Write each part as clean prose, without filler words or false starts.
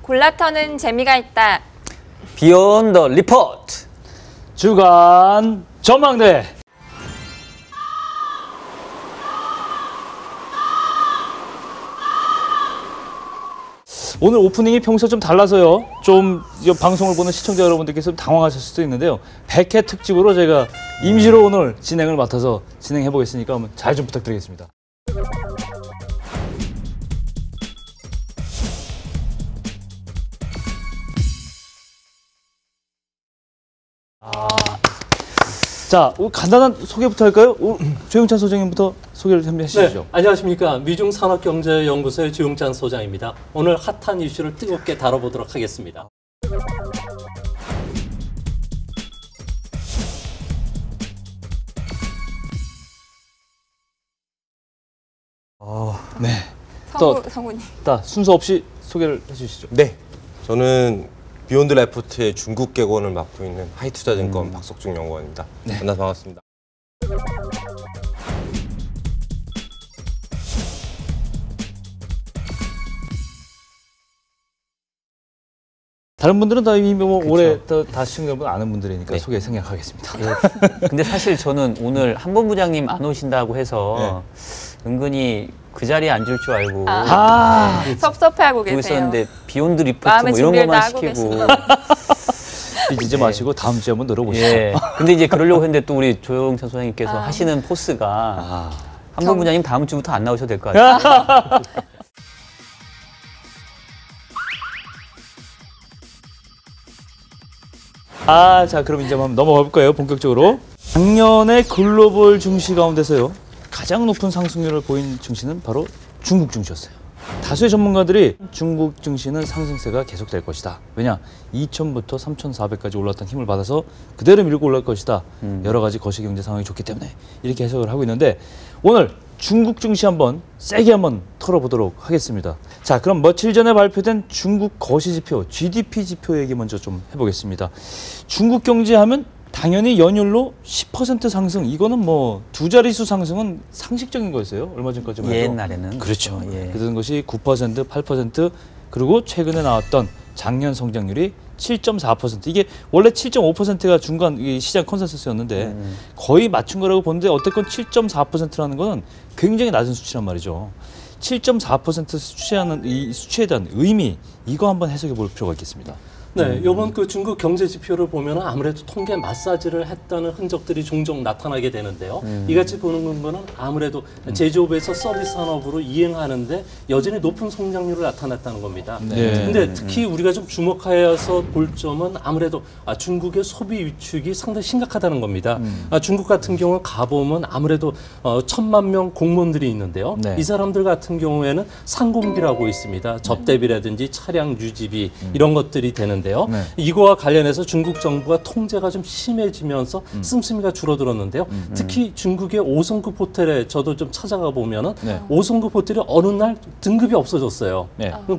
골라터는 재미가 있다. 비욘드 더 리포트. 주간 전망대. 오늘 오프닝이 평소와 좀 달라서요. 좀 방송을 보는 시청자 여러분들께서 당황하실 수도 있는데요. 100회 특집으로 제가 임시로 오늘 진행을 맡아서 진행해 보겠으니까 잘 좀 부탁드리겠습니다. 자, 간단한 소개부터 할까요? 조영찬 소장님부터 소개를 좀 해주시죠. 네, 안녕하십니까. 미중산업경제연구소의 조영찬 소장입니다. 오늘 핫한 이슈를 뜨겁게 다뤄보도록 하겠습니다. 네. 성우님. 순서 없이 소개를 해주시죠. 네, 저는 비욘드 레포트의 중국 개건을 맡고 있는 하이투자증권 박석중 연구원입니다. 네. 만나서 반갑습니다. 다른 분들은 다 이미 올해 다 시청자분 아는 분들이니까 네. 소개 생략하겠습니다. 네. 근데 사실 저는 오늘 한본 부장님 안 오신다고 해서 은근히 그 자리에 앉을 줄 알고 섭섭해하고 계세요. 있었는데 비욘드 리포트 마음의 뭐 이런 준비를 것만 다 하고 시키고 삐지지 마시고 다음 주에 한번 늘어보시죠. 예. 근데 이제 그러려고 했는데 또 우리 조영찬 소장님께서 하시는 포스가 한본 부장님 다음 주부터 안 나오셔도 될 것 같아요. 자, 그럼 이제 한번 넘어가 볼까요? 본격적으로. 작년에 글로벌 증시 가운데서요. 가장 높은 상승률을 보인 증시는 바로 중국 증시였어요. 다수의 전문가들이 중국 증시는 상승세가 계속될 것이다. 왜냐? 2,000부터 3,400까지 올랐던 힘을 받아서 그대로 밀고 올라갈 것이다. 여러 가지 거시경제 상황이 좋기 때문에 이렇게 해석을 하고 있는데 오늘 중국 증시 한번 세게 한번 털어보도록 하겠습니다. 자, 그럼 며칠 전에 발표된 중국 거시지표, GDP 지표 얘기 먼저 좀 해보겠습니다. 중국 경제 하면 당연히 연율로 10% 상승, 이거는 뭐 두 자릿수 상승은 상식적인 거였어요. 얼마 전까지만 해도. 옛날에는. 그렇죠. 예. 그런 것이 9%, 8%, 그리고 최근에 나왔던 작년 성장률이 7.4%. 이게 원래 7.5%가 중간 시장 컨센서스였는데 거의 맞춘 거라고 보는데 어쨌건 7.4%라는 거는 굉장히 낮은 수치란 말이죠. 7.4% 수치하는 이 수치에 대한 의미, 이거 한번 해석해 볼 필요가 있겠습니다. 네, 이번 그 중국 경제 지표를 보면 아무래도 통계 마사지를 했다는 흔적들이 종종 나타나게 되는데요. 이같이 보는 거는 아무래도 제조업에서 서비스 산업으로 이행하는데 여전히 높은 성장률을 나타냈다는 겁니다. 근데 특히 우리가 좀 주목하여서 볼 점은 아무래도 중국의 소비 위축이 상당히 심각하다는 겁니다. 중국 같은 경우 가보면 아무래도 1,000만 명 공무원들이 있는데요. 이 사람들 같은 경우에는 상공비라고 있습니다. 접대비라든지 차량 유지비 이런 것들이 되는데 이거와 관련해서 중국 정부가 통제가 좀 심해지면서 씀씀이가 줄어들었는데요. 특히 중국의 5성급 호텔에 저도 좀 찾아가 보면은 5성급 호텔이 어느 날 등급이 없어졌어요.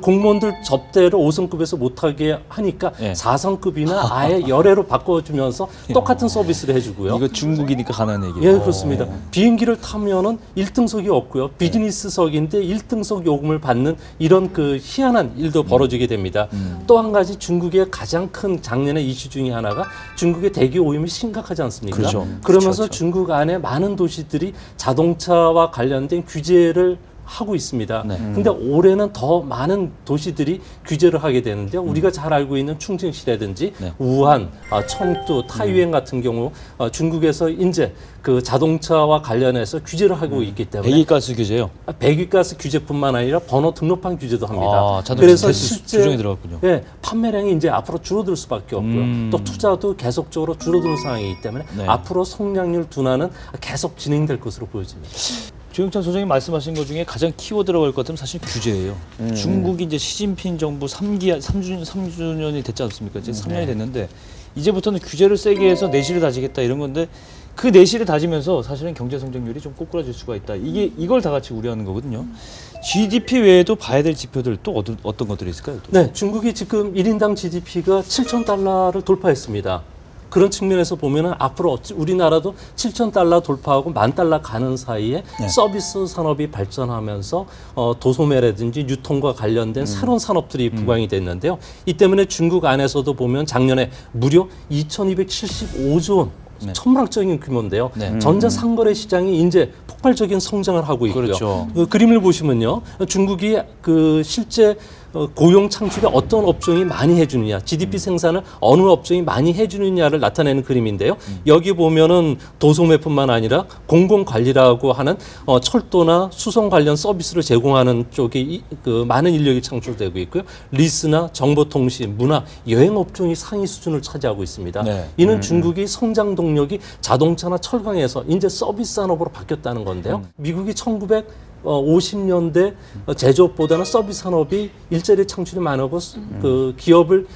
공무원들 접대를 5성급에서 못하게 하니까 4성급이나 아예 열애로 바꿔주면서 똑같은 서비스를 해주고요. 이거 중국이니까 가능한 얘기예요. 예, 그렇습니다. 비행기를 타면은 1등석이 없고요. 비즈니스석인데 1등석 요금을 받는 이런 그 희한한 일도 벌어지게 됩니다. 또 한 가지 중국의 가장 큰 작년의 이슈 중에 하나가 중국의 대기 오염이 심각하지 않습니까? 그렇죠. 그러면서 그렇죠. 중국 안에 많은 도시들이 자동차와 관련된 규제를 하고 있습니다. 근데 올해는 더 많은 도시들이 규제를 하게 되는데요. 우리가 잘 알고 있는 충칭시라든지 우한, 청두, 타이완 같은 경우 중국에서 이제 그 자동차와 관련해서 규제를 하고 있기 때문에 배기가스 규제요? 배기가스 규제뿐만 아니라 번호 등록판 규제도 합니다. 그래서 실제 규정이 들어갔군요. 예, 판매량이 이제 앞으로 줄어들 수밖에 없고요. 또 투자도 계속적으로 줄어드는 상황이기 때문에 앞으로 성장률 둔화는 계속 진행될 것으로 보여집니다. 조영찬 소장님 말씀하신 것 중에 가장 키워드라고 할 것 같으면 사실 규제예요. 중국이 이제 시진핑 정부 3주년이 됐지 않습니까? 이제 3년이 됐는데 이제부터는 규제를 세게 해서 내실을 다지겠다 이런 건데 그 내실을 다지면서 사실은 경제 성장률이 좀 꼬꾸라질 수가 있다. 이걸 다 같이 우려하는 거거든요. GDP 외에도 봐야 될 지표들 또 어떤 것들이 있을까요? 또? 네, 중국이 지금 1인당 GDP가 7,000달러를 돌파했습니다. 그런 측면에서 보면은 앞으로 우리나라도 7,000달러 돌파하고 10,000달러 가는 사이에 서비스 산업이 발전하면서 도소매라든지 유통과 관련된 새로운 산업들이 부각이 됐는데요. 이 때문에 중국 안에서도 보면 작년에 무려 2,275조 원 천문학적인 규모인데요. 전자 상거래 시장이 이제 폭발적인 성장을 하고 있고요. 그렇죠. 그 그림을 보시면요, 중국이 그 실제 고용 창출에 어떤 업종이 많이 해주느냐, GDP 생산을 어느 업종이 많이 해주느냐를 나타내는 그림인데요. 여기 보면은 도소매뿐만 아니라 공공관리라고 하는 철도나 수송 관련 서비스를 제공하는 쪽이 그 많은 인력이 창출되고 있고요. 리스나 정보통신, 문화, 여행 업종이 상위 수준을 차지하고 있습니다. 네. 이는 중국이 성장 동력이 자동차나 철강에서 이제 서비스 산업으로 바뀌었다는 건데요. 미국이 1950년대 제조업보다는 서비스 산업이 일자리 창출이 많고 그 기업을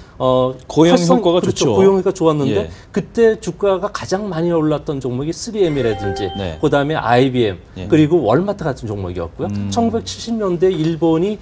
고용 효과가 그렇죠. 좋죠. 고용 효과가 좋았는데 예. 그때 주가가 가장 많이 올랐던 종목이 3M이라든지 네. 그다음에 IBM 예. 그리고 월마트 같은 종목이었고요. 1970년대 일본이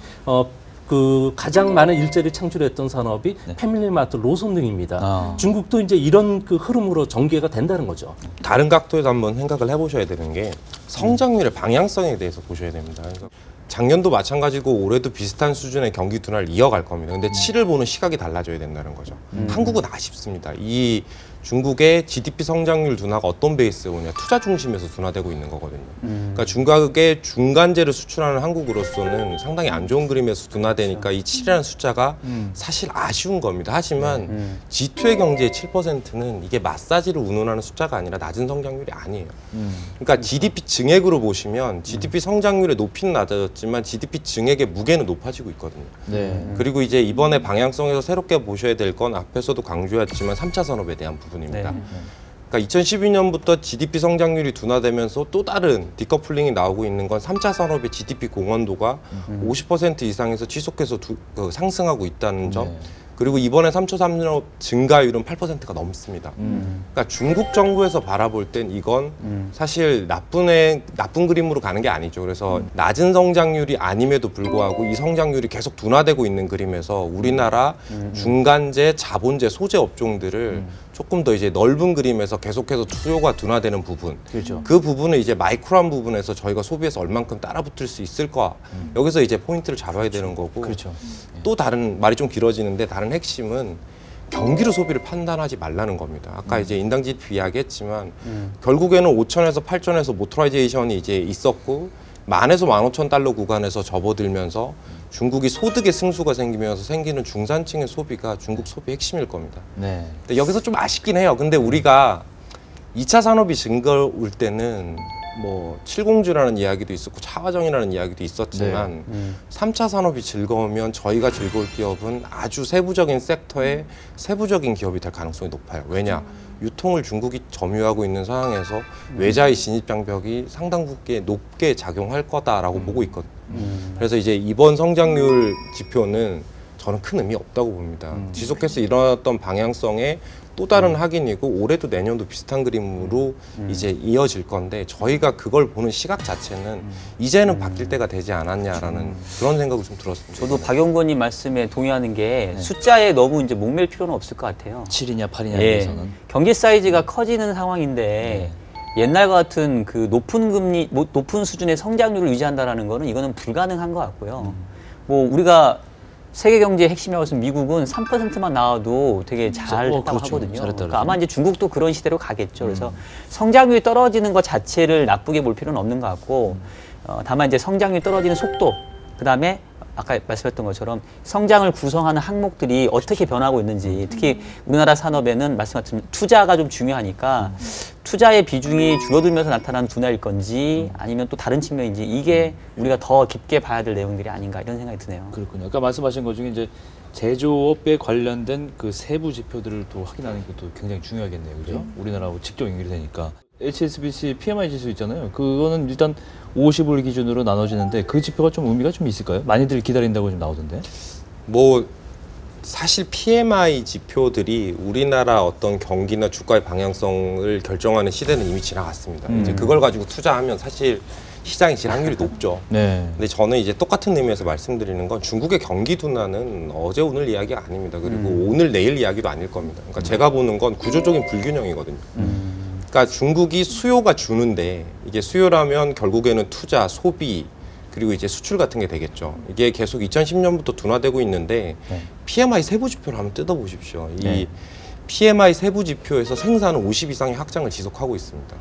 그 가장 많은 일자리 창출했던 산업이 패밀리마트, 로손 등입니다. 중국도 이제 이런 그 흐름으로 전개가 된다는 거죠. 다른 각도에서 한번 생각을 해보셔야 되는 게 성장률의 방향성에 대해서 보셔야 됩니다. 그래서 작년도 마찬가지고 올해도 비슷한 수준의 경기 둔화를 이어갈 겁니다. 근데 7을 보는 시각이 달라져야 된다는 거죠. 한국은 아쉽습니다. 이 중국의 GDP 성장률 둔화가 어떤 베이스에 오냐, 투자 중심에서 둔화되고 있는 거거든요. 그러니까 중국의 중간재를 수출하는 한국으로서는 상당히 안 좋은 그림에서 둔화되니까 이 7이라는 숫자가 사실 아쉬운 겁니다. 하지만 G2의 경제의 7%는 이게 마사지를 운운하는 숫자가 아니라 낮은 성장률이 아니에요. 그러니까 GDP 증액으로 보시면 GDP 성장률의 높이는 낮아졌지만 GDP 증액의 무게는 높아지고 있거든요. 네. 그리고 이제 이번에 방향성에서 새롭게 보셔야 될 건 앞에서도 강조했지만 3차 산업에 대한 부분입니다. 그러니까 2012년부터 GDP 성장률이 둔화되면서 또 다른 디커플링이 나오고 있는 건 3차 산업의 GDP 공헌도가 50% 이상에서 지속해서 상승하고 있다는 점. 그리고 이번에 3차 산업 증가율은 8%가 넘습니다. 그러니까 중국 정부에서 바라볼 땐 이건 사실 나쁜 그림으로 가는 게 아니죠. 그래서 낮은 성장률이 아님에도 불구하고 이 성장률이 계속 둔화되고 있는 그림에서 우리나라 중간재, 자본재, 소재 업종들을 조금 더 이제 넓은 그림에서 계속해서 수요가 둔화되는 부분, 그렇죠. 그 부분을 이제 마이크로한 부분에서 저희가 소비에서 얼만큼 따라붙을 수 있을까, 여기서 이제 포인트를 잡아야 되는 거고. 그렇죠. 또 다른 말이 좀 길어지는데 다른 핵심은 경기로 소비를 판단하지 말라는 겁니다. 아까 이제 인당 GDP 이야기했지만 결국에는 5천에서 8천에서 모토라이제이션이 이제 있었고 10,000에서 15,000달러 구간에서 접어들면서 중국이 소득의 승수가 생기면서 생기는 중산층의 소비가 중국 소비 핵심일 겁니다. 네. 근데 여기서 좀 아쉽긴 해요. 근데 우리가 2차 산업이 증가올 때는 뭐 칠공주라는 이야기도 있었고 차화정이라는 이야기도 있었지만 3차 산업이 즐거우면 저희가 즐거울 기업은 아주 세부적인 섹터의 세부적인 기업이 될 가능성이 높아요. 왜냐? 유통을 중국이 점유하고 있는 상황에서 외자의 진입 장벽이 상당부에 높게 작용할 거다라고 보고 있거든요. 그래서 이제 이번 성장률 지표는 저는 큰 의미 없다고 봅니다. 지속해서 일어났던 방향성의 또 다른 확인이고 올해도 내년도 비슷한 그림으로 이제 이어질 건데 저희가 그걸 보는 시각 자체는 이제는 바뀔 때가 되지 않았냐라는 그런 생각이 좀 들었습니다. 저도 박용건님 말씀에 동의하는 게 숫자에 너무 이제 목맬 필요는 없을 것 같아요. 7이냐 8이냐에 예. 대해서는. 경제 사이즈가 커지는 상황인데 옛날과 같은 그 높은 금리, 높은 수준의 성장률을 유지한다라는 거는 이거는 불가능한 것 같고요. 뭐 우리가 세계 경제의 핵심이라고 해서 미국은 3%만 나와도 되게 잘했다고 그렇죠. 하거든요. 잘했다 그러니까 아마 이제 중국도 그런 시대로 가겠죠. 그래서 성장률이 떨어지는 것 자체를 나쁘게 볼 필요는 없는 것 같고, 다만 이제 성장률이 떨어지는 속도, 그 다음에 아까 말씀했던 것처럼 성장을 구성하는 항목들이 어떻게 변하고 있는지, 특히 우리나라 산업에는 말씀하신 투자가 좀 중요하니까 투자의 비중이 줄어들면서 나타나는 둔화일 건지 아니면 또 다른 측면인지 이게 우리가 더 깊게 봐야 될 내용들이 아닌가 이런 생각이 드네요. 그렇군요. 아까 말씀하신 것 중에 이제 제조업에 관련된 그 세부 지표들을 또 확인하는 것도 굉장히 중요하겠네요. 그죠? 우리나라하고 직접 연결이 되니까. HSBC PMI 지수 있잖아요. 그거는 일단 50을 기준으로 나눠지는데 그 지표가 좀 의미가 좀 있을까요? 많이들 기다린다고 좀 나오던데. 뭐 사실 PMI 지표들이 우리나라 어떤 경기나 주가의 방향성을 결정하는 시대는 이미 지나갔습니다. 이제 그걸 가지고 투자하면 사실 시장의 질환율이 높죠. 네. 근데 저는 이제 똑같은 의미에서 말씀드리는 건 중국의 경기 둔화는 어제 오늘 이야기가 아닙니다. 그리고 오늘 내일 이야기도 아닐 겁니다. 그러니까 제가 보는 건 구조적인 불균형이거든요. 그러니까 중국이 수요가 주는데 이게 수요라면 결국에는 투자, 소비 그리고 이제 수출 같은 게 되겠죠. 이게 계속 2010년부터 둔화되고 있는데 네. PMI 세부 지표를 한번 뜯어보십시오. 네. 이 PMI 세부 지표에서 생산은 50 이상의 확장을 지속하고 있습니다.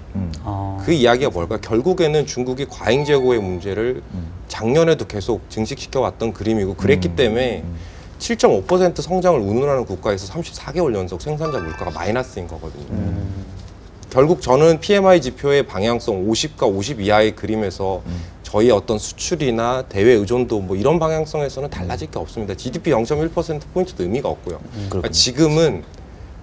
그 이야기가 뭘까? 결국에는 중국이 과잉 재고의 문제를 작년에도 계속 증식시켜왔던 그림이고 그랬기 때문에 7.5% 성장을 운운하는 국가에서 34개월 연속 생산자 물가가 마이너스인 거거든요. 결국 저는 PMI 지표의 방향성 50과 50 이하의 그림에서 저희 어떤 수출이나 대외 의존도 뭐 이런 방향성에서는 달라질 게 없습니다. GDP 0.1%포인트도 의미가 없고요. 그러니까 지금은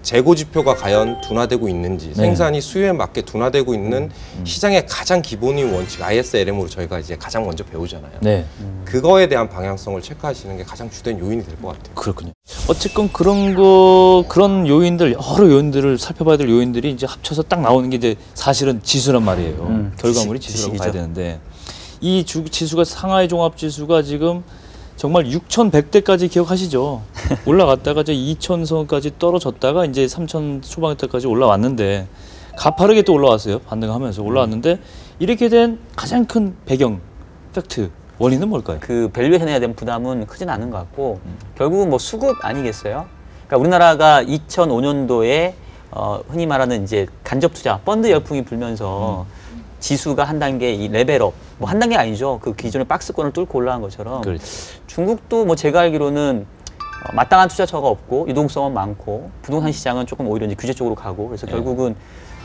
재고 지표가 과연 둔화되고 있는지, 생산이 수요에 맞게 둔화되고 있는 시장의 가장 기본인 원칙 ISLM으로 저희가 이제 가장 먼저 배우잖아요. 네. 그거에 대한 방향성을 체크하시는 게 가장 주된 요인이 될 것 같아요. 그렇군요. 어쨌건 그런 요인들, 여러 요인들을 살펴봐야 될 요인들이 이제 합쳐서 딱 나오는 게 이제 사실은 지수란 말이에요. 결과물이 지수라고 봐야 되는데 이 지수가 상하이 종합지수가 지금 정말 6,100대까지 기억하시죠? 올라갔다가 이제 2,000선까지 떨어졌다가 이제 3,000 초반대까지 올라왔는데 가파르게 또 올라왔어요. 반등하면서 올라왔는데 이렇게 된 가장 큰 배경, 팩트, 원인은 뭘까요? 그 밸류에이션에 대한 부담은 크진 않은 것 같고 결국은 뭐 수급 아니겠어요? 그러니까 우리나라가 2005년도에 흔히 말하는 이제 간접 투자, 펀드 열풍이 불면서 지수가 한 단계 이 레벨업, 뭐 한 단계 아니죠. 그 기존의 박스권을 뚫고 올라간 것처럼 그렇지. 중국도 뭐 제가 알기로는 마땅한 투자처가 없고 유동성은 많고 부동산 시장은 조금 오히려 이제 규제 쪽으로 가고 그래서 결국은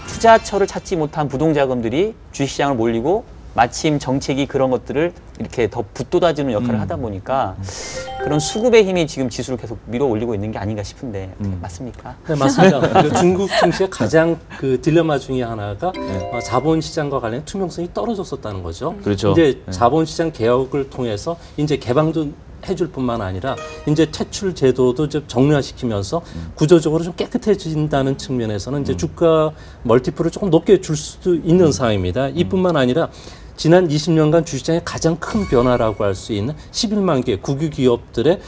투자처를 찾지 못한 부동자금들이 주식시장을 몰리고 마침 정책이 그런 것들을 이렇게 더 붙돋아주는 역할을 하다 보니까 그런 수급의 힘이 지금 지수를 계속 밀어 올리고 있는 게 아닌가 싶은데 맞습니까? 네, 맞습니다. 그 중국 증시의 가장 그 딜레마 중에 하나가 자본시장과 관련 투명성이 떨어졌었다는 거죠. 그렇죠. 이제 자본시장 개혁을 통해서 이제 개방도 해줄 뿐만 아니라 이제 퇴출 제도도 좀 정리화시키면서 구조적으로 좀 깨끗해진다는 측면에서는 이제 주가 멀티플을 조금 높게 줄 수도 있는 상황입니다. 이뿐만 아니라 지난 20년간 주시장의 가장 큰 변화라고 할 수 있는 11만 개 국유 기업들의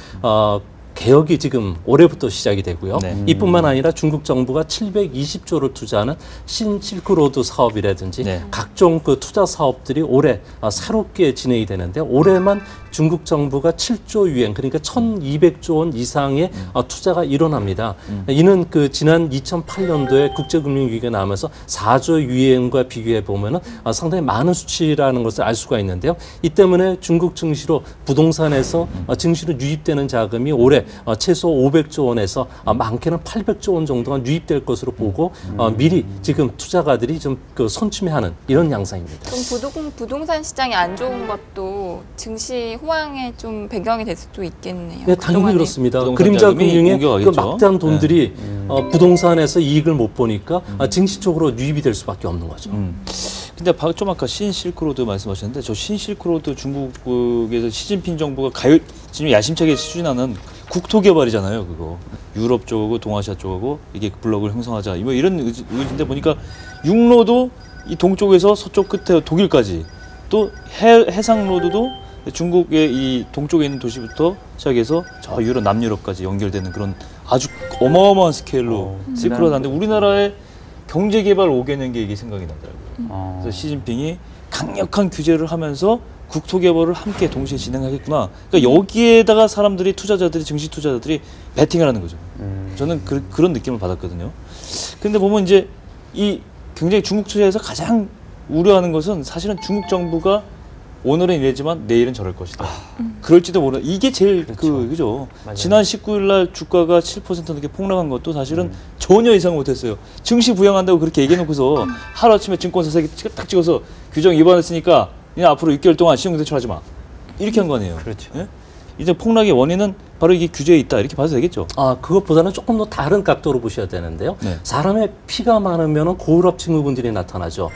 개혁이 지금 올해부터 시작이 되고요. 이뿐만 아니라 중국 정부가 720조를 투자하는 신실크로드 사업이라든지 각종 그 투자 사업들이 올해 새롭게 진행이 되는데 올해만 중국 정부가 7조 유엔 그러니까 1,200조 원 이상의 투자가 일어납니다. 이는 그 지난 2008년도에 국제금융위기가 나면서 4조 유엔과 비교해 보면은 상당히 많은 수치라는 것을 알 수가 있는데요. 이 때문에 중국 증시로 부동산에서 증시로 유입되는 자금이 올해 최소 500조 원에서 많게는 800조 원 정도가 유입될 것으로 보고 미리 지금 투자가들이 좀 그 선취매하는 이런 양상입니다. 그럼 부동산 시장이 안 좋은 것도 증시 호황의 좀 배경이 될 수도 있겠네요. 네, 당연히 그렇습니다. 부동산 그림자 자금이 금융의 그 옮겨가겠죠. 막대한 돈들이 부동산에서 이익을 못 보니까 증시 쪽으로 유입이 될 수밖에 없는 거죠. 근데 좀 아까 신실크로드 말씀하셨는데 저 신실크로드 중국에서 시진핑 정부가 지금 야심차게 추진하는 국토 개발이잖아요. 그거 유럽 쪽하고 동아시아 쪽하고 이게 블록을 형성하자 뭐 이런 의지인데 보니까 육로도 이 동쪽에서 서쪽 끝에 독일까지 또 해상로드도 중국의 이 동쪽에 있는 도시부터 시작해서 저 유럽 남유럽까지 연결되는 그런 아주 어마어마한 스케일로 실크로드인데 우리나라의 경제 개발 5개년계 이게 생각이 나더라고요. 그래서 시진핑이 강력한 규제를 하면서 국토 개발을 함께 동시에 진행하겠구나. 그러니까 여기에다가 사람들이 증시 투자자들이 베팅을 하는 거죠. 저는 그런 느낌을 받았거든요. 근데 보면 이제 이 굉장히 중국 투자에서 가장 우려하는 것은 사실은 중국 정부가 오늘은 이랬지만 내일은 저럴 것이다. 그럴지도 모르. 이게 제일 그죠. 맞아요. 지난 19일 날 주가가 7% 넘게 폭락한 것도 사실은 전혀 예상 못했어요. 증시 부양한다고 그렇게 얘기해놓고서 하루 아침에 증권사 세개 딱 찍어서 규정 위반했으니까 그냥 앞으로 6개월 동안 신용대출하지 마. 이렇게 한 거 아니에요. 그렇죠. 예? 이제 폭락의 원인은 바로 이게 규제에 있다. 이렇게 봐도 되겠죠. 그것보다는 조금 더 다른 각도로 보셔야 되는데요. 사람의 피가 많으면 고혈압 증후군들이 나타나죠.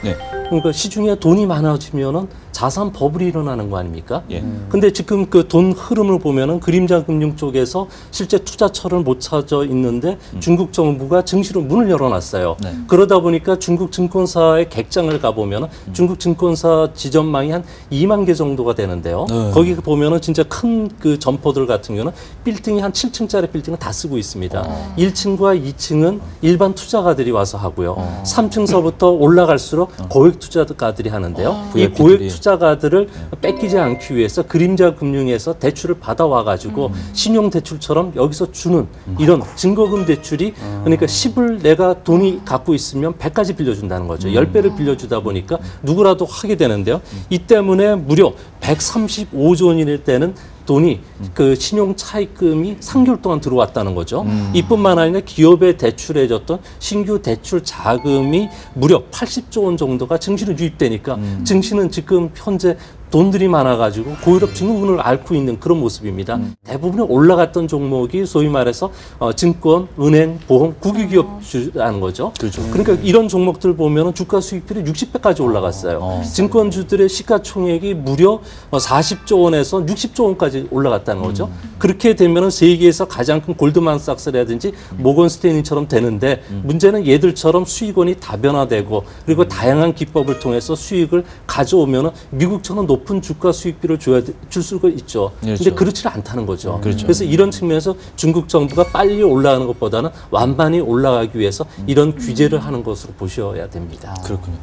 그러니까 시중에 돈이 많아지면은 자산 버블이 일어나는 거 아닙니까? 예. 근데 지금 그 돈 흐름을 보면은 그림자 금융 쪽에서 실제 투자처를 못 찾아 있는데 중국 정부가 증시로 문을 열어놨어요. 네. 그러다 보니까 중국 증권사의 객장을 가보면은 중국 증권사 지점망이 한 2만 개 정도가 되는데요. 네. 거기 보면은 진짜 큰 그 점포들 같은 경우는 빌딩이 한 7층짜리 빌딩을 다 쓰고 있습니다. 1층과 2층은 일반 투자가들이 와서 하고요. 3층서부터 올라갈수록 고액 투자가들이 하는데요. 이 VIP들이. 고액 투자가들을 뺏기지 않기 위해서 그림자 금융에서 대출을 받아와가지고 신용 대출처럼 여기서 주는 이런 증거금 대출이 그러니까 10을 내가 돈이 갖고 있으면 100까지 빌려준다는 거죠. 10배를 빌려주다 보니까 누구라도 하게 되는데요. 이 때문에 무려 135조 원일 때는 돈이 그 신용 차입금이 3개월 동안 들어왔다는 거죠. 이뿐만 아니라 기업에 대출해줬던 신규 대출 자금이 무려 80조 원 정도가 증시로 유입되니까 증시는 지금 현재 돈들이 많아가지고 고유럽 증후군을 앓고 있는 그런 모습입니다. 대부분의 올라갔던 종목이 소위 말해서 증권, 은행, 보험, 국유기업주라는 거죠. 그렇죠. 그러니까 이런 종목들 보면은 주가 수익률이 60배까지 올라갔어요. 증권주들의 시가총액이 무려 40조 원에서 60조 원까지 올라갔다는 거죠. 그렇게 되면은 세계에서 가장 큰 골드만삭스라든지 모건스테인리처럼 되는데 문제는 얘들처럼 수익원이 다변화되고 그리고 다양한 기법을 통해서 수익을 가져오면은 미국처럼 높은 주가 수익비를 줄 수가 있죠. 그렇죠. 근데 그렇지 않다는 거죠. 그렇죠. 그래서 이런 측면에서 중국 정부가 빨리 올라가는 것보다는 완만히 올라가기 위해서 이런 규제를 하는 것으로 보셔야 됩니다. 그렇군요.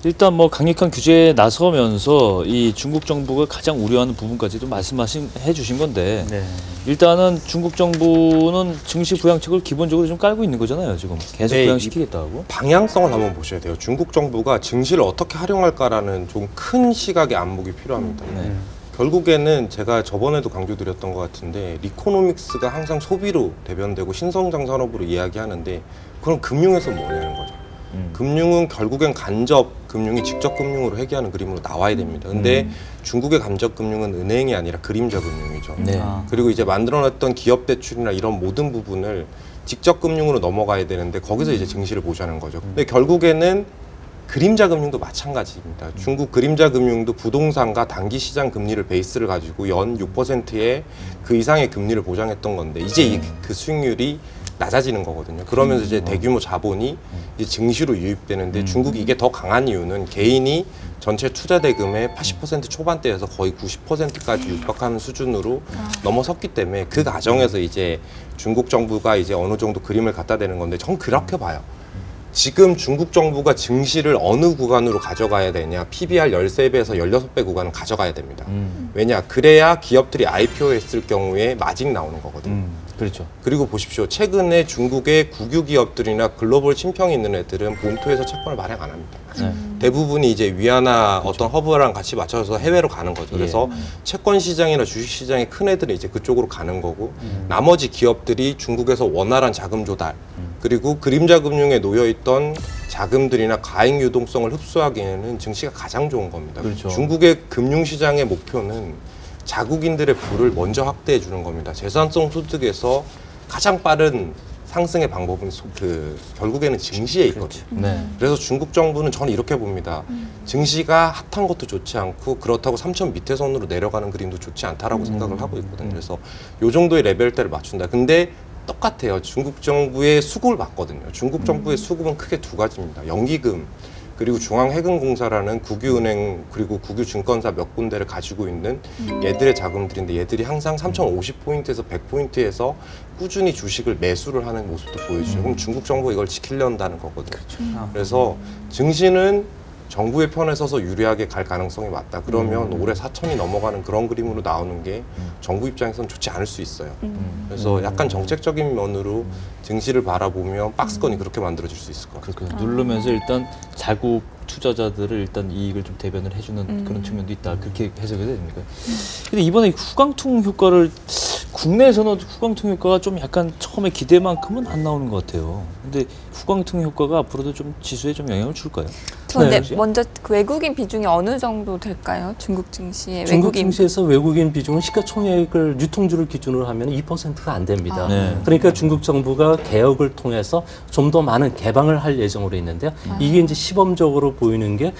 일단 뭐 강력한 규제에 나서면서 이 중국 정부가 가장 우려하는 부분까지도 말씀해 주신 건데 네. 일단은 중국 정부는 증시 부양책을 기본적으로 좀 깔고 있는 거잖아요. 지금 계속 네, 부양시키겠다고. 방향성을 한번 보셔야 돼요. 중국 정부가 증시를 어떻게 활용할까라는 좀 큰 시각의 안목이 필요합니다. 네. 결국에는 제가 저번에도 강조드렸던 것 같은데 리코노믹스가 항상 소비로 대변되고 신성장 산업으로 이야기하는데 그럼 금융에서 뭐냐는 거죠. 금융은 결국엔 간접 금융이 직접 금융으로 회귀하는 그림으로 나와야 됩니다. 근데 중국의 간접 금융은 은행이 아니라 그림자 금융이죠. 네. 그리고 이제 만들어놨던 기업 대출이나 이런 모든 부분을 직접 금융으로 넘어가야 되는데 거기서 이제 증시를 보자는 거죠. 근데 결국에는 그림자 금융도 마찬가지입니다. 중국 그림자 금융도 부동산과 단기 시장 금리를 베이스를 가지고 연 6%의 그 이상의 금리를 보장했던 건데 이제 그 수익률이 낮아지는 거거든요. 그러면서 이제 대규모 자본이 이제 증시로 유입되는데 중국이 이게 더 강한 이유는 개인이 전체 투자 대금의 80% 초반대에서 거의 90%까지 육박하는 수준으로 넘어섰기 때문에 그 과정에서 이제 중국 정부가 이제 어느 정도 그림을 갖다 대는 건데 전 그렇게 봐요. 지금 중국 정부가 증시를 어느 구간으로 가져가야 되냐, PBR 13배에서 16배 구간을 가져가야 됩니다. 왜냐, 그래야 기업들이 IPO했을 경우에 마직 나오는 거거든요. 그렇죠. 그리고 보십시오. 최근에 중국의 국유 기업들이나 글로벌 친평이 있는 애들은 본토에서 채권을 발행 안 합니다. 대부분이 이제 위안화 어떤 허브랑 같이 맞춰서 해외로 가는 거죠. 그래서 채권 시장이나 주식 시장의 큰 애들은 이제 그쪽으로 가는 거고 나머지 기업들이 중국에서 원활한 자금 조달 그리고 그림자 금융에 놓여 있던 자금들이나 가액 유동성을 흡수하기에는 증시가 가장 좋은 겁니다. 그렇죠. 중국의 금융 시장의 목표는 자국인들의 부를 먼저 확대해 주는 겁니다. 재산성 소득에서 가장 빠른 상승의 방법은 결국에는 증시에 있거든요. 네. 그래서 중국 정부는 저는 이렇게 봅니다. 증시가 핫한 것도 좋지 않고 그렇다고 3천 밑에 선으로 내려가는 그림도 좋지 않다라고 생각을 하고 있거든요. 그래서 이 정도의 레벨대를 맞춘다. 근데 똑같아요. 중국 정부의 수급을 봤거든요. 중국 정부의 수급은 크게 두 가지입니다. 연기금 그리고 중앙해금공사라는 국유은행 그리고 국유증권사 몇 군데를 가지고 있는 얘들의 자금들인데 얘들이 항상 3,050포인트에서 100포인트에서 꾸준히 주식을 매수를 하는 모습도 보여주죠. 그럼 중국 정부가 이걸 지키려는 거거든요. 그래서 증시는 정부의 편에 서서 유리하게 갈 가능성이 맞다. 그러면 올해 4천이 넘어가는 그런 그림으로 나오는 게 정부 입장에서는 좋지 않을 수 있어요. 그래서 약간 정책적인 면으로 증시를 바라보면 박스권이 그렇게 만들어질 수 있을 것 같아요. 그렇군요. 누르면서 일단 자국 투자자들을 일단 이익을 좀 대변을 해주는 그런 측면도 있다. 그렇게 해석이 됩니까? 근데 이번에 후광통 효과를 국내에서는 후광통 효과가 좀 약간 처음에 기대만큼은 안 나오는 것 같아요. 근데 후광통 효과가 앞으로도 좀 지수에 좀 영향을 줄까요? 그런데 네. 먼저 그 외국인 비중이 어느 정도 될까요? 중국 증시의 중국 외국인 증시에서 외국인 비중은 시가총액을 유통주를 기준으로 하면 2%가 안 됩니다. 네. 그러니까 중국 정부가 개혁을 통해서 좀 더 많은 개방을 할 예정으로 있는데요. 이게 이제 시범적으로 보이는 게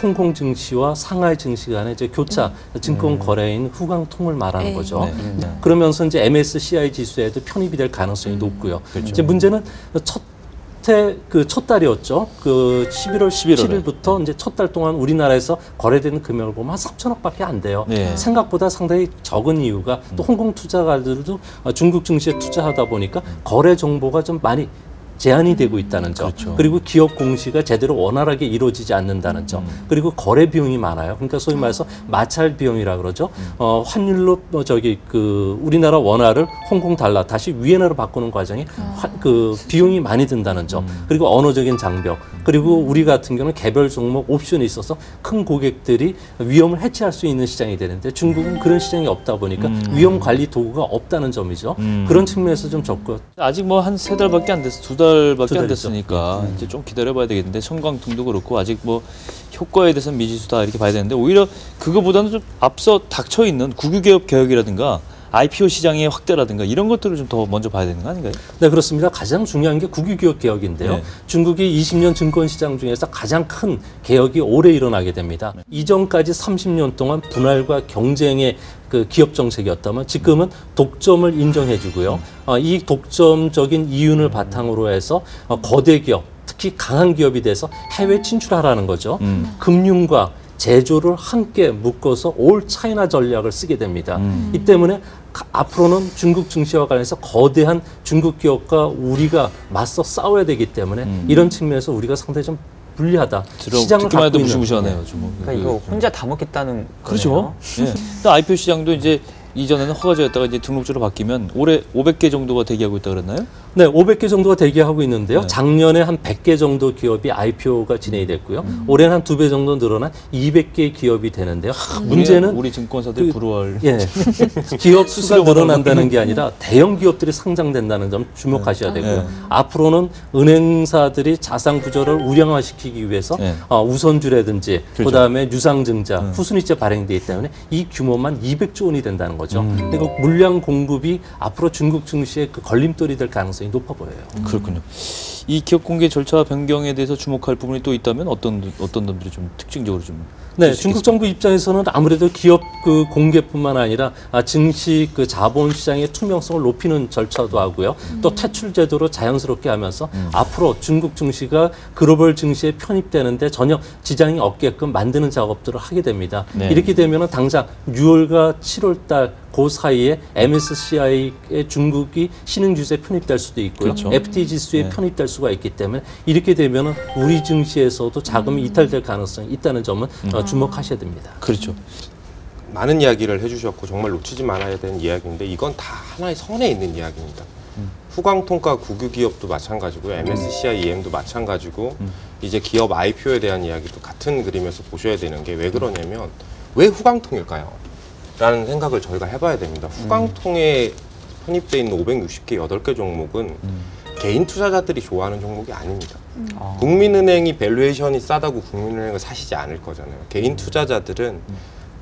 홍콩 증시와 상하이 증시 간의 이제 교차 증권 거래인 후광통을 말하는 네. 거죠. 네. 그러면서 이제 MSCI 지수에도 편입이 될 가능성이 높고요. 이제 문제는 첫 달이었죠. 그 11월 17일부터 이제 첫 달 동안 우리나라에서 거래되는 금액을 보면 한 3천억밖에 안 돼요. 네. 생각보다 상당히 적은 이유가 또 홍콩 투자가들도 중국 증시에 투자하다 보니까 거래 정보가 좀 많이 제한이 되고 있다는 점, 그렇죠. 그리고 기업 공시가 제대로 원활하게 이루어지지 않는다는 점, 그리고 거래 비용이 많아요. 그러니까 소위 말해서 마찰 비용이라 그러죠. 환율로 우리나라 원화를 홍콩 달러 다시 위엔화로 바꾸는 과정이 비용이 많이 든다는 점, 그리고 언어적인 장벽, 그리고 우리 같은 경우는 개별 종목 옵션이 있어서 큰 고객들이 위험을 해치할 수 있는 시장이 되는데 중국은 그런 시장이 없다 보니까 위험 관리 도구가 없다는 점이죠. 그런 측면에서 좀 적고 아직 뭐 한 3달밖에 안 됐어. 2달밖에 두 안 달이죠. 됐으니까 이제 좀 기다려봐야 되겠는데 청광통도 그렇고 아직 뭐 효과에 대해서는 미지수다 이렇게 봐야 되는데 오히려 그거보다는 좀 앞서 닥쳐 있는 국유기업 개혁이라든가 IPO 시장의 확대라든가 이런 것들을 좀 더 먼저 봐야 되는 거 아닌가요? 네, 그렇습니다. 가장 중요한 게 국유기업 개혁인데요. 네. 중국이 20년 증권시장 중에서 가장 큰 개혁이 올해 일어나게 됩니다. 이전까지 30년 동안 분할과 경쟁의 그 기업 정책이었다면 지금은 독점을 인정해주고요. 이 독점적인 이윤을 바탕으로 해서 거대 기업, 특히 강한 기업이 돼서 해외 진출하라는 거죠. 금융과 제조를 함께 묶어서 올 차이나 전략을 쓰게 됩니다. 이 때문에 앞으로는 중국 증시와 관련해서 거대한 중국 기업과 우리가 맞서 싸워야 되기 때문에 이런 측면에서 우리가 상당히 좀 불리하다. 시장을 듣기만 해도 갖고 있는 무시무시하네요. 좀. 그러니까 이거 혼자 다 먹겠다는 그렇죠. 거네요. 예. 근데 IPO 시장도 이제 이전에는 허가제였다가 이제 등록주로 바뀌면 올해 500개 정도가 대기하고 있다 그랬나요? 네, 500개 정도가 대기하고 있는데요. 네. 작년에 한 100개 정도 기업이 IPO가 진행이 됐고요. 올해는 한 2배 정도 늘어난 200개 기업이 되는데요. 문제는 우리 증권사들 그- 부러워할 예, 기업 수가 수수료가 늘어난다는 게 아니라 대형 기업들이 상장된다는 점 주목하셔야 되고요. 네. 앞으로는 은행사들이 자산 구조를 우량화시키기 위해서 네. 우선주라든지 그렇죠. 그다음에 유상증자, 후순위채 발행돼 있기 때문에 이 규모만 200조 원이 된다는 거죠. 그리고 물량 공급이 앞으로 중국 증시의 그 걸림돌이 될 가능성이 높아 보여요. 그렇군요. 이 기업 공개 절차 변경에 대해서 주목할 부분이 또 있다면 어떤 점들이 좀 특징적으로 좀 네, 중국 정부 입장에서는 아무래도 기업 그 공개뿐만 아니라 증시 그 자본 시장의 투명성을 높이는 절차도 하고요. 또 퇴출 제도로 자연스럽게 하면서 앞으로 중국 증시가 글로벌 증시에 편입되는데 전혀 지장이 없게끔 만드는 작업들을 하게 됩니다. 네. 이렇게 되면은 당장 6월과 7월 달 그 사이에 MSCI의 중국이 신흥 지수에 편입될 수도 있고요. 그렇죠. FT 지수에 네. 편입될 수가 있기 때문에 이렇게 되면은 우리 증시에서도 자금이 이탈될 가능성이 있다는 점은 주목하셔야 됩니다. 그렇죠. 많은 이야기를 해주셨고 정말 놓치지 말아야 되는 이야기인데 이건 다 하나의 선에 있는 이야기입니다. 후광통과 국유기업도 마찬가지고요. MSCI EM도 마찬가지고 이제 기업 IPO에 대한 이야기도 같은 그림에서 보셔야 되는 게 왜 그러냐면 왜 후광통일까요? 라는 생각을 저희가 해봐야 됩니다. 후광통에 편입되어 있는 560개 8개 종목은 개인 투자자들이 좋아하는 종목이 아닙니다. 국민은행이 밸류에이션이 싸다고 국민은행을 사시지 않을 거잖아요. 개인 투자자들은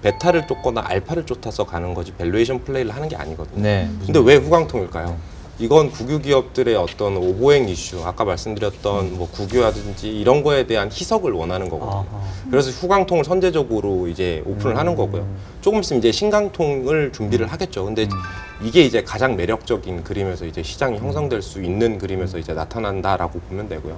베타를 쫓거나 알파를 쫓아서 가는 거지 밸류에이션 플레이를 하는 게 아니거든요. 네. 근데 왜 후광통일까요? 이건 국유기업들의 어떤 오보행 이슈, 아까 말씀드렸던 뭐 국유라든지 이런 거에 대한 희석을 원하는 거거든요. 그래서 후광통을 선제적으로 이제 오픈을 하는 거고요. 조금 있으면 이제 신강통을 준비를 하겠죠. 근데 이게 이제 가장 매력적인 그림에서 이제 시장이 형성될 수 있는 그림에서 이제 나타난다라고 보면 되고요.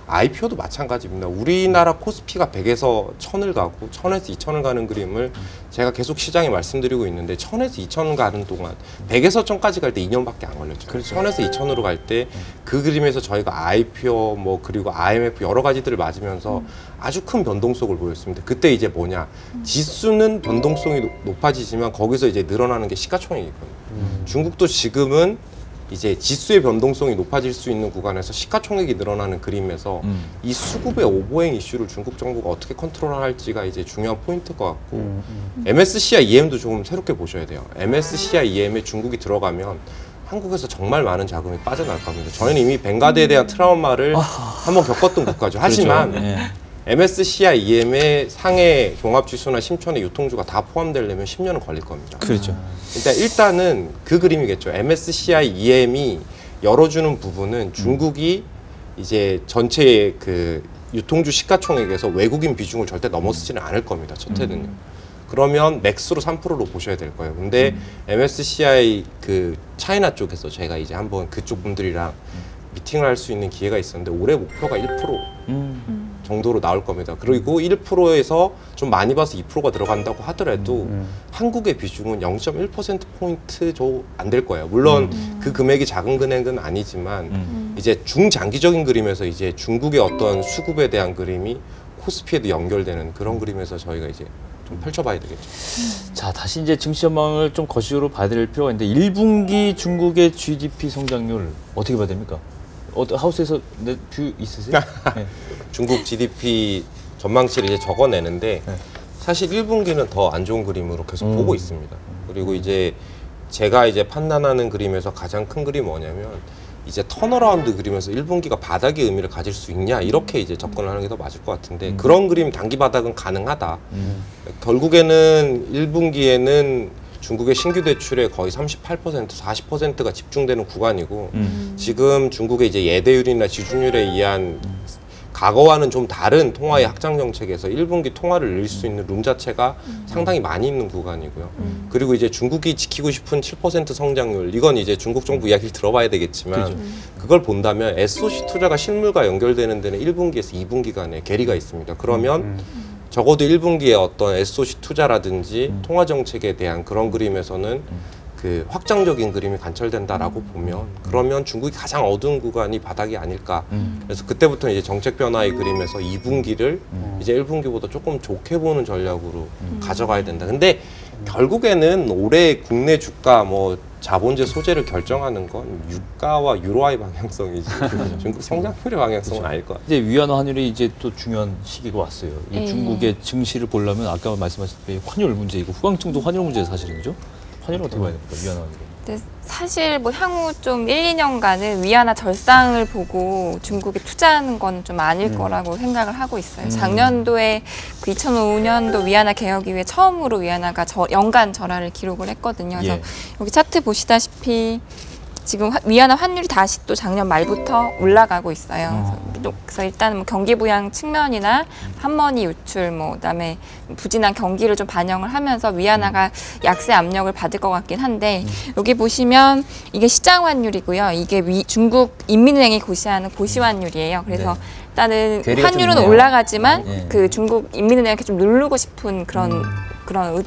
IPO도 마찬가지입니다. 우리나라 코스피가 100에서 1000을 가고 1000에서 2000을 가는 그림을 제가 계속 시장에 말씀드리고 있는데 1000에서 2000 가는 동안 100에서 1000까지 갈 때 2년밖에 안 걸렸죠. 그래서 1000에서 2000으로 갈 때 그 그림에서 저희가 IPO 뭐 그리고 IMF 여러 가지들을 맞으면서 아주 큰 변동성을 보였습니다. 그때 이제 뭐냐, 지수는 변동성이 높아지지만 거기서 이제 늘어나는 게 시가총액이거든요. 중국도 지금은 이제 지수의 변동성이 높아질 수 있는 구간에서 시가총액이 늘어나는 그림에서 이 수급의 오보행 이슈를 중국 정부가 어떻게 컨트롤할지가 이제 중요한 포인트일 것 같고 MSCI EM도 조금 새롭게 보셔야 돼요. MSCI EM에 중국이 들어가면 한국에서 정말 많은 자금이 빠져날 겁니다. 저희는 이미 벵가드에 대한 트라우마를 한번 겪었던 국가죠. 하지만 그렇죠. 네. MSCI EM의 상해 종합지수나 심천의 유통주가 다 포함되려면 10년은 걸릴 겁니다. 그렇죠. 일단은 그 그림이겠죠. MSCI EM이 열어주는 부분은 중국이 이제 전체 그 유통주 시가총액에서 외국인 비중을 절대 넘어서지는 않을 겁니다. 첫 해는요. 그러면 맥스로 3%로 보셔야 될 거예요. 근데 MSCI 그 차이나 쪽에서 제가 이제 한번 그쪽 분들이랑 미팅을 할 수 있는 기회가 있었는데 올해 목표가 1% 정도로 나올 겁니다. 그리고 1%에서 좀 많이 봐서 2%가 들어간다고 하더라도 한국의 비중은 0.1%포인트 안 될 거예요. 물론 그 금액이 작은 금액은 아니지만 이제 중장기적인 그림에서 이제 중국의 어떤 수급에 대한 그림이 코스피에도 연결되는 그런 그림에서 저희가 이제 좀 펼쳐봐야 되겠죠. 자, 다시 이제 증시 전망을 좀 거시적으로 봐야 될 필요가 있는데 1분기 중국의 GDP 성장률 어떻게 봐야 됩니까? 하우스에서 뷰 있으세요? 네. 중국 GDP 전망치를 이제 적어내는데 사실 1분기는 더 안 좋은 그림으로 계속 보고 있습니다. 그리고 이제 제가 이제 판단하는 그림에서 가장 큰 그림이 뭐냐면 이제 턴어라운드 그림에서 1분기가 바닥의 의미를 가질 수 있냐 이렇게 이제 접근을 하는 게 더 맞을 것 같은데 그런 그림 단기 바닥은 가능하다. 결국에는 1분기에는 중국의 신규 대출의 거의 38%, 40%가 집중되는 구간이고 지금 중국의 이제 예대율이나 지준율에 의한 과거와는 좀 다른 통화의 확장 정책에서 1분기 통화를 늘릴 수 있는 룸 자체가 상당히 많이 있는 구간이고요. 그리고 이제 중국이 지키고 싶은 7% 성장률, 이건 이제 중국 정부 이야기를 들어봐야 되겠지만 그걸 본다면 SOC 투자가 실물과 연결되는 데는 1분기에서 2분기 간에 괴리가 있습니다. 그러면 적어도 1분기에 어떤 SOC 투자라든지 통화 정책에 대한 그런 그림에서는 그 확장적인 그림이 관철된다라고 보면 그러면 중국이 가장 어두운 구간이 바닥이 아닐까. 그래서 그때부터 이제 정책 변화의 그림에서 2분기를 이제 1분기보다 조금 좋게 보는 전략으로 가져가야 된다. 근데 결국에는 올해 국내 주가 뭐 자본재 소재를 결정하는 건 유가와 유로화의 방향성이지 중국 성장률의 방향성은 아닐 것 같아요. 이제 위안화 환율이 이제 또 중요한 시기가 왔어요. 이 중국의 증시를 보려면 아까 말씀하셨듯이 환율 문제이고 후광증도 환율 문제가 사실이죠. 환율은 어떻게 봐야 됩니까? 위안화 환율. 근데 사실 뭐 향후 좀 1, 2년간은 위안화 절상을 보고 중국에 투자하는 건 좀 아닐 거라고 생각을 하고 있어요. 작년도에 그 2005년도 위안화 개혁 이후에 처음으로 위안화가 연간 절하를 기록을 했거든요. 그래서 여기 차트 보시다시피 지금 위안화 환율이 다시 또 작년 말부터 올라가고 있어요. 그래서 일단 뭐 경기 부양 측면이나 한머니 유출, 뭐 그다음에 부진한 경기를 좀 반영을 하면서 위안화가 약세 압력을 받을 것 같긴 한데 여기 보시면 이게 시장 환율이고요. 이게 중국 인민은행이 고시하는 고시 환율이에요. 그래서 일단은 환율은 올라가지만 그 중국 인민은행이 좀 누르고 싶은 그런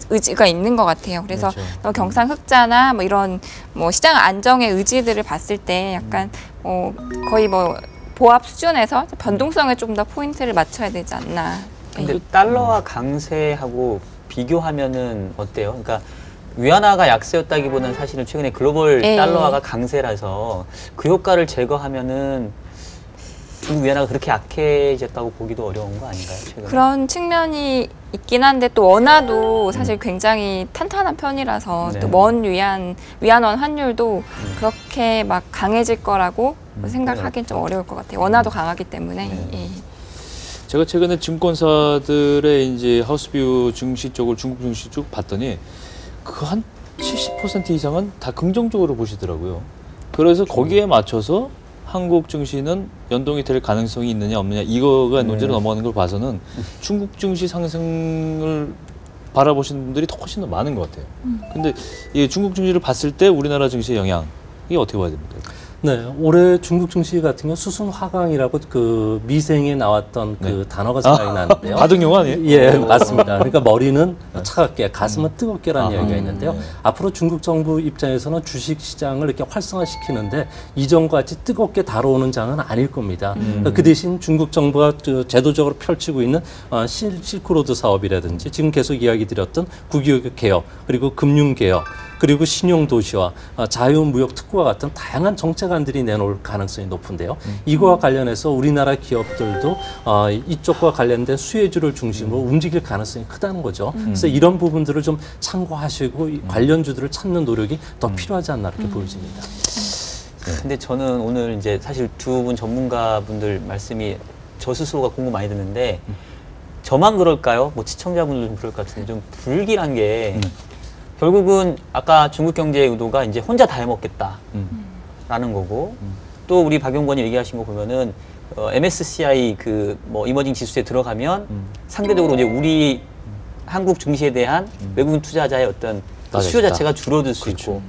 의지가 있는 것 같아요. 그래서 경상흑자나 뭐 이런 뭐 시장 안정의 의지들을 봤을 때 약간 거의 뭐 보합 수준에서 변동성에 좀 더 포인트를 맞춰야 되지 않나. 근데 달러화 강세하고 비교하면은 어때요? 그러니까 위안화가 약세였다기보다는 사실은 최근에 글로벌 달러화가 강세라서 그 효과를 제거하면은 중국 위안화가 그렇게 약해졌다고 보기도 어려운 거 아닌가요? 최근에? 그런 측면이 있긴 한데 또 원화도 사실 굉장히 탄탄한 편이라서 또 먼 위안원 환율도 그렇게 막 강해질 거라고 생각하기는 좀 어려울 것 같아요. 원화도 강하기 때문에. 예. 제가 최근에 증권사들의 이제 하우스뷰 증시 쪽을 중국 증시 쭉 봤더니 그 한 70% 이상은 다 긍정적으로 보시더라고요. 그래서 거기에 맞춰서 한국 증시는 연동이 될 가능성이 있느냐 없느냐 이거가 논제로 넘어가는 걸 봐서는 중국 증시 상승을 바라보시는 분들이 더 훨씬 더 많은 것 같아요. 근데 이 중국 증시를 봤을 때 우리나라 증시의 영향 이게 어떻게 봐야 됩니까? 네, 올해 중국 증시 같은 경우 수순 하강이라고 그 미생에 나왔던 그 단어가 생각이 나는데요. 바둑용어 아니에요? 예, 맞습니다. 그러니까 머리는 차갑게, 가슴은 뜨겁게라는 이야기가 있는데요. 앞으로 중국 정부 입장에서는 주식 시장을 이렇게 활성화시키는데 이전과 같이 뜨겁게 다뤄오는 장은 아닐 겁니다. 그 대신 중국 정부가 제도적으로 펼치고 있는 실크로드 사업이라든지 지금 계속 이야기 드렸던 국유교육 개혁, 그리고 금융 개혁, 그리고 신용도시화, 자유무역 특구와 같은 다양한 정책안들이 내놓을 가능성이 높은데요. 이거와 관련해서 우리나라 기업들도 이쪽과 관련된 수혜주를 중심으로 움직일 가능성이 크다는 거죠. 그래서 이런 부분들을 좀 참고하시고 관련주들을 찾는 노력이 더 필요하지 않나 이렇게 보여집니다. 근데 저는 오늘 이제 사실 두 분 전문가분들 말씀이 저 스스로가 공부 많이 듣는데 저만 그럴까요? 뭐 시청자분들도 그럴 것 같은데 좀 불길한 게 결국은 아까 중국 경제의 의도가 이제 혼자 다 해먹겠다라는 거고 또 우리 박용건이 얘기하신 거 보면은 MSCI 그 뭐 이머징 지수에 들어가면 상대적으로 이제 우리 한국 증시에 대한 외국인 투자자의 어떤 수요 자체가 줄어들 수 있고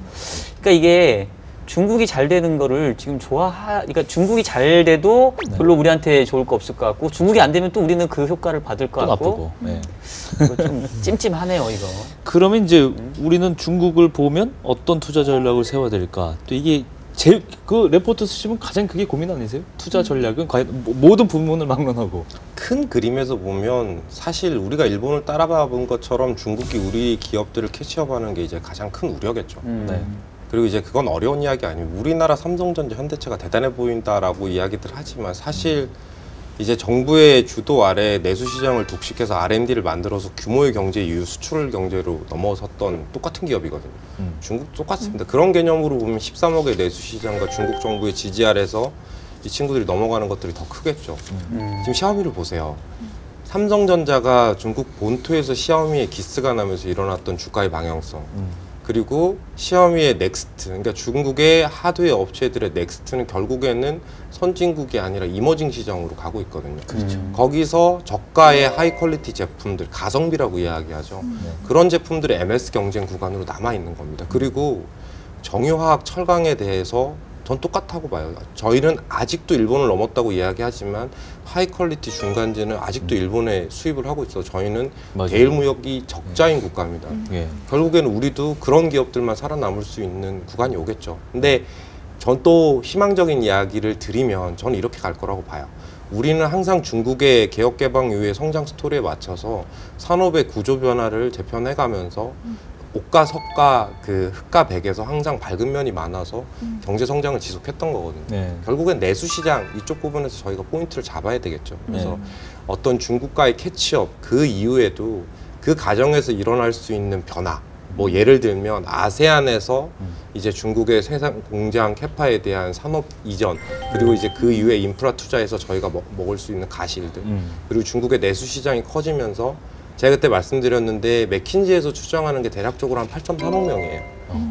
그러니까 이게 중국이 잘 되는 거를 지금 그러니까 중국이 잘 돼도 별로 우리한테 좋을 거 없을 것 같고 중국이 안 되면 또 우리는 그 효과를 받을 것 또 같고 나쁘고. 네. 이거 좀 찜찜하네요 이거. 그러면 이제 우리는 중국을 보면 어떤 투자 전략을 세워야 될까? 또 이게 그 레포트 쓰시면 가장 크게 고민 아니세요? 투자 전략은 과연 모든 부문을 막론하고. 큰 그림에서 보면 사실 우리가 일본을 따라가 본 것처럼 중국이 우리 기업들을 캐치업하는 게 이제 가장 큰 우려겠죠. 네. 그리고 이제 그건 어려운 이야기 아니고 우리나라 삼성전자, 현대차가 대단해 보인다라고 이야기들 하지만 사실 이제 정부의 주도 아래 내수시장을 독식해서 R&D를 만들어서 규모의 경제 이후 수출 경제로 넘어섰던 똑같은 기업이거든요. 중국 똑같습니다. 그런 개념으로 보면 13억의 내수시장과 중국 정부의 지지 아래서 이 친구들이 넘어가는 것들이 더 크겠죠. 지금 샤오미를 보세요. 삼성전자가 중국 본토에서 샤오미의 기스가 나면서 일어났던 주가의 방향성. 그리고 샤오미의 넥스트, 그러니까 중국의 하드웨어 업체들의 넥스트는 결국에는 선진국이 아니라 이머징 시장으로 가고 있거든요. 그렇죠. 거기서 저가의 하이 퀄리티 제품들, 가성비라고 이야기하죠. 그런 제품들이 MS 경쟁 구간으로 남아 있는 겁니다. 그리고 정유화학, 철강에 대해서 전 똑같다고 봐요. 저희는 아직도 일본을 넘었다고 이야기하지만 하이 퀄리티 중간재는 아직도 일본에 수입을 하고 있어. 저희는 맞아요. 대일 무역이 적자인 국가입니다. 예. 결국에는 우리도 그런 기업들만 살아남을 수 있는 구간이 오겠죠. 근데 전 또 희망적인 이야기를 드리면 저는 이렇게 갈 거라고 봐요. 우리는 항상 중국의 개혁 개방 이후의 성장 스토리에 맞춰서 산업의 구조 변화를 재편해가면서 옥가, 석가, 그 흑가, 백에서 항상 밝은 면이 많아서 경제 성장을 지속했던 거거든요. 네. 결국엔 내수시장 이쪽 부분에서 저희가 포인트를 잡아야 되겠죠. 그래서 네. 어떤 중국과의 캐치업 그 이후에도 그 과정에서 일어날 수 있는 변화 뭐 예를 들면 아세안에서 이제 중국의 생산 공장 캐파에 대한 산업 이전 그리고 이제 그 이후에 인프라 투자에서 저희가 먹을 수 있는 가실들 그리고 중국의 내수 시장이 커지면서 제가 그때 말씀드렸는데 맥킨지에서 추정하는 게 대략적으로 한 8.3억 명이에요.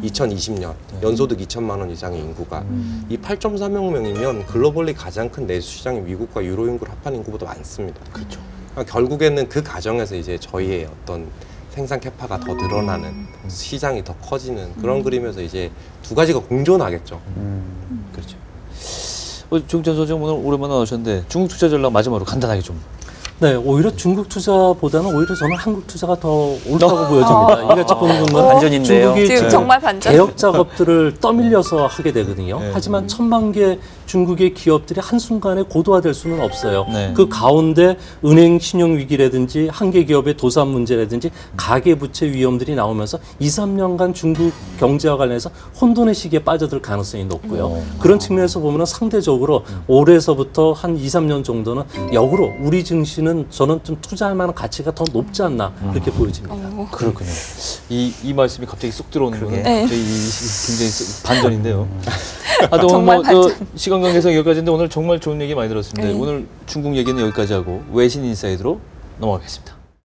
2020년 연소득 2천만 원 이상의 인구가 이 8.3억 명이면 글로벌리 가장 큰 내수 시장이 미국과 유로 인구를 합한 인구보다 많습니다. 그렇죠. 그러니까 결국에는 그 과정에서 이제 저희의 어떤 생산 캐파가 더 늘어나는 시장이 더 커지는 그런 그림에서 이제 두 가지가 공존하겠죠. 그렇죠. 조국전 소장 오늘 오랜만에 나오셨는데 중국 투자 전략 마지막으로 간단하게 좀. 네, 오히려 중국 투자보다는 오히려 저는 한국 투자가 더 옳다고 보여집니다. 이같이 보는 건 반전인데요. 중국이 지금 정말 반전. 개혁 작업들을 떠밀려서 하게 되거든요. 네. 하지만 천만 개 중국의 기업들이 한순간에 고도화될 수는 없어요. 네. 그 가운데 은행 신용 위기라든지 한계 기업의 도산 문제라든지 가계 부채 위험들이 나오면서 2, 3년간 중국 경제와 관련해서 혼돈의 시기에 빠져들 가능성이 높고요. 그런 측면에서 보면 상대적으로 올해서부터 한 2, 3년 정도는 역으로 우리 증시는 저는 좀 투자할 만한 가치가 더 높지 않나 그렇게 보여집니다. 그렇군요. 이 말씀이 갑자기 쏙 들어오는 거는 네. 굉장히 반전인데요. 하여튼 정말 오늘 뭐 반전. 시간 관계상 여기까지인데 오늘 정말 좋은 얘기 많이 들었습니다. 네. 오늘 중국 얘기는 여기까지 하고 외신 인사이드로 넘어가겠습니다.